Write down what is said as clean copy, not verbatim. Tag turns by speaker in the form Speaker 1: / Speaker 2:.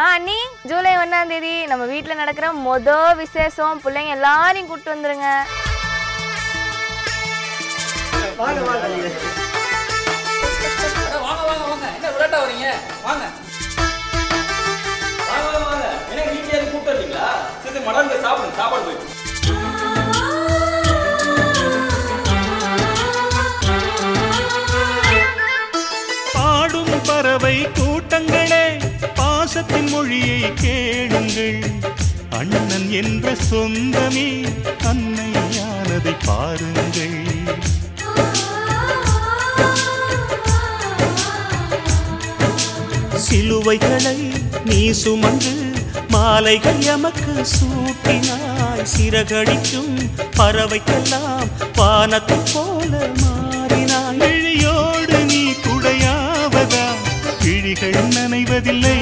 Speaker 1: அண்ணி, ஜூலை 1ஆம் தேதி நம்ம வீட்டில் நடக்கிற மொதல் விசேஷம். பிள்ளைங்க எல்லாரையும் கூப்பிட்டு வந்துருங்க.
Speaker 2: வாங்க வாங்க வாங்க வாங்க வாங்க. என்ன விளையாட்டா வரீங்க? வாங்க வாங்க வாங்க. என்ன வீட்ல யாரும் கூப்பிட்டு வரீங்களா? சரி மடங்க சாப்பிடுங்க. சாப்பாடு போய்
Speaker 3: பாடும் பறவை கூட்டங்களே, பாசத்தின் மொழியை கேளுங்கள். அண்ணன் என்ற சொந்தமே அன்னையானதை பாருங்கள். சிலுவைகளை நீ சுமந்து மாலைகள் எமக்கு சூட்டினாய். சிறகடிக்கும் பறவைக்கெல்லாம் வானத்தை போல மாறினாய். விழியோடு நீ குடையாவதா? விழிகள் நனைவதில்லை.